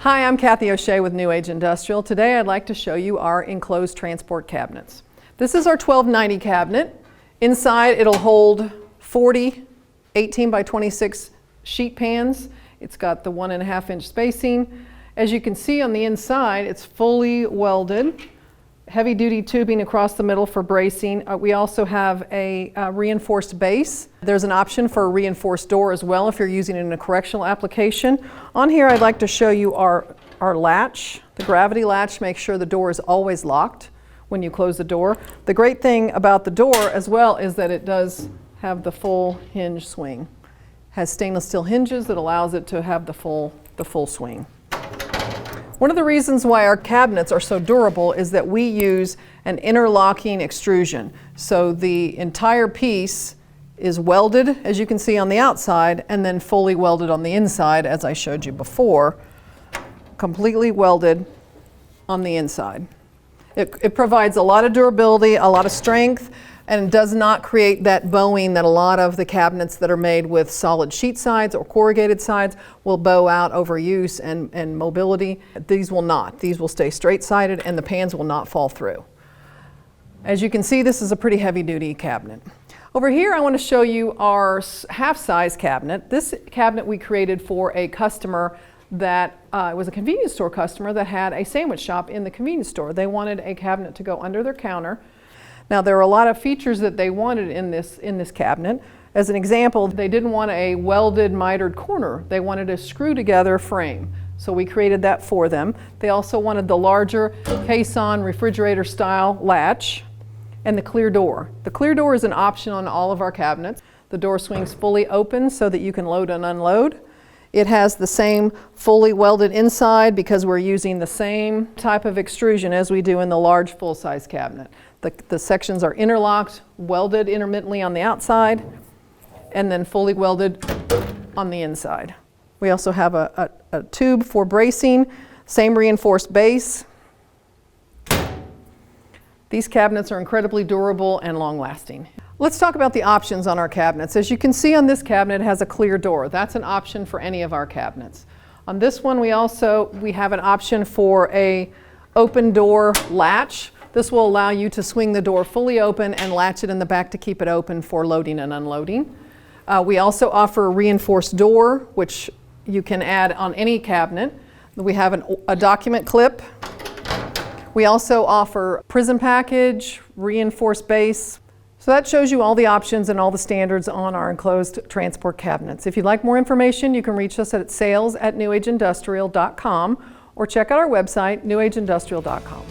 Hi, I'm Kathy O'Shea with New Age Industrial. Today I'd like to show you our enclosed transport cabinets. This is our 1290 cabinet. Inside it'll hold 40 18 by 26 sheet pans. It's got the 1.5 inch spacing. As you can see on the inside, it's fully welded. Heavy duty tubing across the middle for bracing. We also have a reinforced base. There's an option for a reinforced door as well if you're using it in a correctional application. On here I'd like to show you our latch. The gravity latch makes sure the door is always locked when you close the door. The great thing about the door as well is that it does have the full hinge swing. It has stainless steel hinges that allows it to have the full swing. One of the reasons why our cabinets are so durable is that we use an interlocking extrusion. So the entire piece is welded, as you can see on the outside, and then fully welded on the inside, as I showed you before. Completely welded on the inside. It provides a lot of durability, a lot of strength, and does not create that bowing that a lot of the cabinets that are made with solid sheet sides or corrugated sides will bow out over use and mobility. These will not. These will stay straight-sided and the pans will not fall through. As you can see, this is a pretty heavy-duty cabinet. Over here I want to show you our half-size cabinet. This cabinet we created for a customer that was a convenience store customer that had a sandwich shop in the convenience store. They wanted a cabinet to go under their counter. Now there are a lot of features that they wanted in this cabinet. As an example, they didn't want a welded mitered corner. They wanted a screw together frame. So we created that for them. They also wanted the larger caisson refrigerator style latch and the clear door. The clear door is an option on all of our cabinets. The door swings fully open so that you can load and unload. It has the same fully welded inside because we're using the same type of extrusion as we do in the large full-size cabinet. The sections are interlocked, welded intermittently on the outside, and then fully welded on the inside. We also have a tube for bracing, same reinforced base. These cabinets are incredibly durable and long-lasting. Let's talk about the options on our cabinets. As you can see on this cabinet, it has a clear door. That's an option for any of our cabinets. On this one, we have an option for a open door latch. This will allow you to swing the door fully open and latch it in the back to keep it open for loading and unloading. We also offer a reinforced door, which you can add on any cabinet. We have a document clip. We also offer prism package, reinforced base. So that shows you all the options and all the standards on our enclosed transport cabinets. If you'd like more information, you can reach us at sales@newageindustrial.com or check out our website, newageindustrial.com.